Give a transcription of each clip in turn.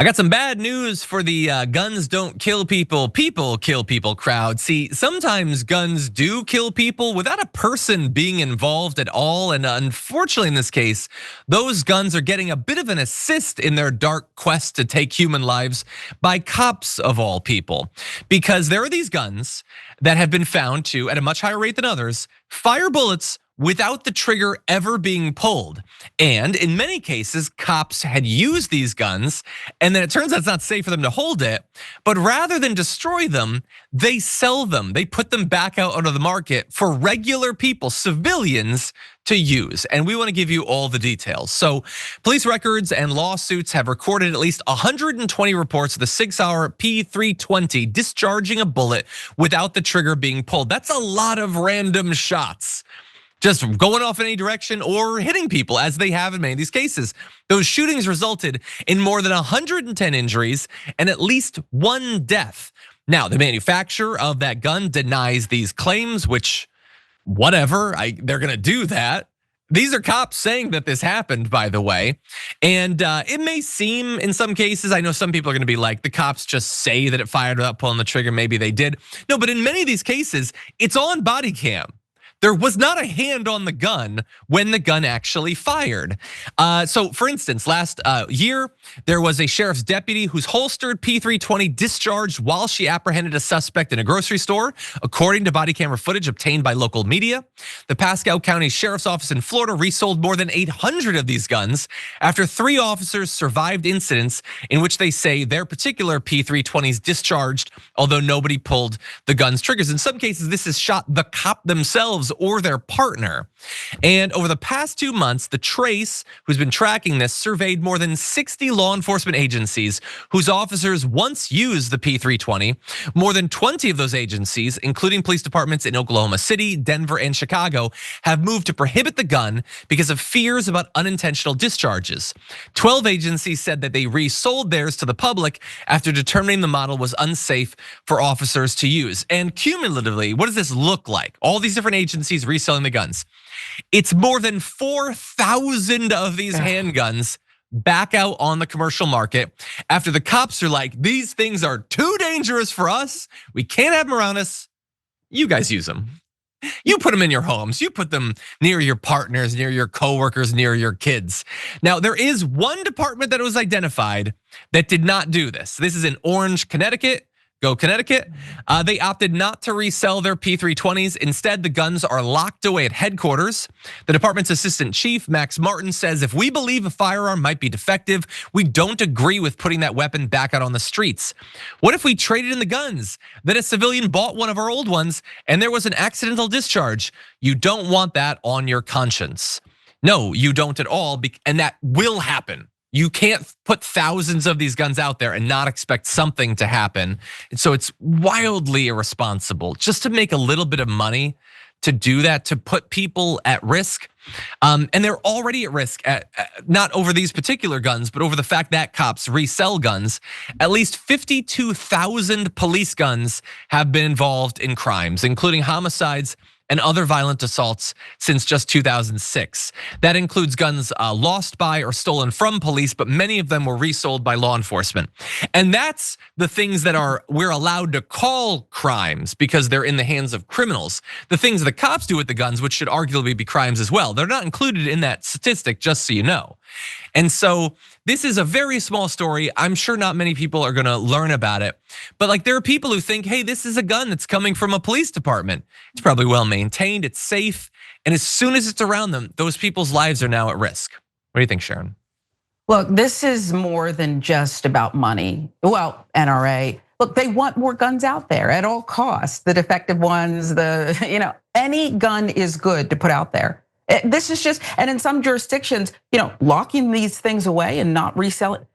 I got some bad news for the guns don't kill people, people kill people crowd. See, sometimes guns do kill people without a person being involved at all. And unfortunately in this case, those guns are getting a bit of an assist in their dark quest to take human lives by cops of all people. Because there are these guns that have been found to, at a much higher rate than others, fire bullets without the trigger ever being pulled. And in many cases, cops had used these guns, and then it turns out it's not safe for them to hold it, but rather than destroy them, they sell them. They put them back out onto the market for regular people, civilians, to use. And we want to give you all the details. So police records and lawsuits have recorded at least 120 reports of the SIG Sauer P320 discharging a bullet without the trigger being pulled. That's a lot of random shots, just going off in any direction or hitting people, as they have in many of these cases. Those shootings resulted in more than 110 injuries and at least one death. Now, the manufacturer of that gun denies these claims, which, whatever, they're gonna do that. These are cops saying that this happened, by the way. And it may seem in some cases, I know some people are gonna be like, the cops just say that it fired without pulling the trigger, maybe they did. No, but in many of these cases, it's on body cam. There was not a hand on the gun when the gun actually fired. So for instance, last year, there was a sheriff's deputy whose holstered P320 discharged while she apprehended a suspect in a grocery store, according to body camera footage obtained by local media. The Pasco County Sheriff's Office in Florida resold more than 800 of these guns after 3 officers survived incidents in which they say their particular P320s discharged, although nobody pulled the gun's triggers. In some cases, this has shot the cop themselves or their partner. And over the past 2 months, the Trace, who's been tracking this, surveyed more than 60 law enforcement agencies whose officers once used the P320. More than 20 of those agencies, including police departments in Oklahoma City, Denver, and Chicago, have moved to prohibit the gun because of fears about unintentional discharges. 12 agencies said that they resold theirs to the public after determining the model was unsafe for officers to use. And cumulatively, what does this look like? All these different agencies reselling the guns. It's more than 4,000 of these handguns back out on the commercial market after the cops are like, these things are too dangerous for us. We can't have them around us. You guys use them. You put them in your homes. You put them near your partners, near your coworkers, near your kids. Now, there is one department that was identified that did not do this. This is in Orange, Connecticut. Go Connecticut. They opted not to resell their P320s. Instead, the guns are locked away at headquarters. The department's assistant chief, Max Martin, says if we believe a firearm might be defective, we don't agree with putting that weapon back out on the streets. What if we traded in the guns? Then a civilian bought one of our old ones and there was an accidental discharge. You don't want that on your conscience. No, you don't at all, and that will happen. You can't put thousands of these guns out there and not expect something to happen. And so it's wildly irresponsible just to make a little bit of money to do that, to put people at risk. And they're already at risk, not over these particular guns, but over the fact that cops resell guns. At least 52,000 police guns have been involved in crimes, including homicides and other violent assaults since just 2006. That includes guns lost by or stolen from police, but many of them were resold by law enforcement. And that's the things that we're allowed to call crimes because they're in the hands of criminals. The things the cops do with the guns, which should arguably be crimes as well, they're not included in that statistic, just so you know. And so this is a very small story. I'm sure not many people are gonna learn about it. But like there are people who think, hey, this is a gun that's coming from a police department. It's probably well maintained, it's safe. And as soon as it's around them, those people's lives are now at risk. What do you think, Sharon? Look, this is more than just about money. Well, NRA, look, they want more guns out there at all costs. The defective ones, any gun is good to put out there. This is just, and in some jurisdictions, locking these things away and not reselling.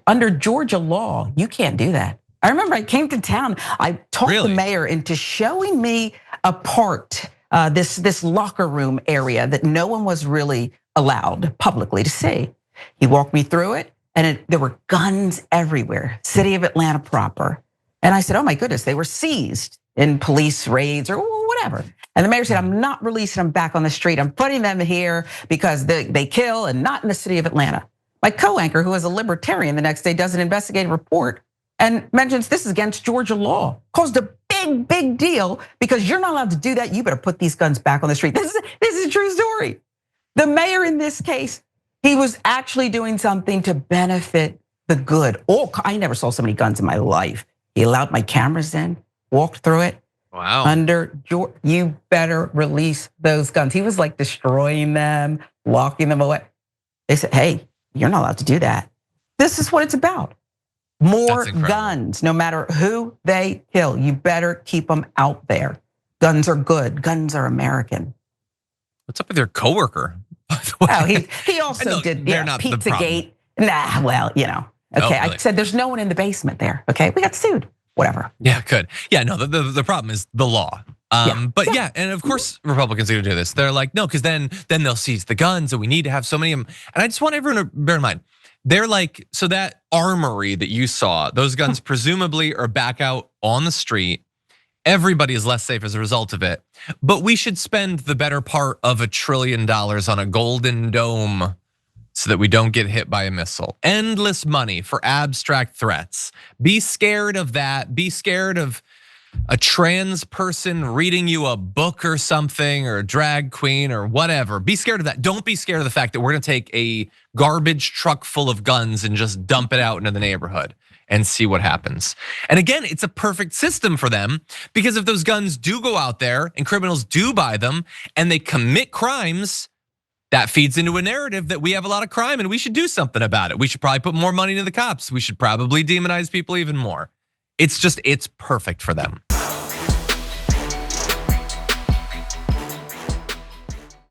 Under Georgia law, you can't do that. I remember I came to town, I talked the mayor into showing me a part, this locker room area that no one was really allowed publicly to see. He walked me through it and there were guns everywhere, city of Atlanta proper. And I said, oh my goodness, they were seized in police raids or whatever. And the mayor said, I'm not releasing them back on the street. I'm putting them here because they kill and not in the city of Atlanta. My co-anchor, who is a libertarian, the next day does an investigative report and mentions this is against Georgia law. Caused a big deal because you're not allowed to do that. You better put these guns back on the street. This is a true story. The mayor in this case, he was actually doing something to benefit the good. Oh, I never saw so many guns in my life. He allowed my cameras in, walked through it. Wow. Under George, you better release those guns. He was like destroying them, locking them away. They said, hey, you're not allowed to do that. This is what it's about. More guns, no matter who they kill, you better keep them out there. Guns are good, guns are American. What's up with your coworker? Oh, he also did Pizzagate. Nah, well, okay, really? I said there's no one in the basement there, okay? We got sued, whatever. Yeah, good. Yeah, no, the problem is the law. But yeah, and of course Republicans are gonna do this. They're like, no, because then they'll seize the guns and we need to have so many of them. And I just want everyone to bear in mind, they're like, so that armory that you saw, those guns presumably are back out on the street. Everybody is less safe as a result of it. But we should spend the better part of $1 trillion on a golden dome so that we don't get hit by a missile. Endless money for abstract threats. Be scared of that. Be scared of a trans person reading you a book or something, or a drag queen or whatever. Be scared of that. Don't be scared of the fact that we're gonna take a garbage truck full of guns and just dump it out into the neighborhood and see what happens. And again, it's a perfect system for them, because if those guns do go out there and criminals do buy them and they commit crimes, that feeds into a narrative that we have a lot of crime and we should do something about it. We should probably put more money into the cops. We should probably demonize people even more. It's perfect for them.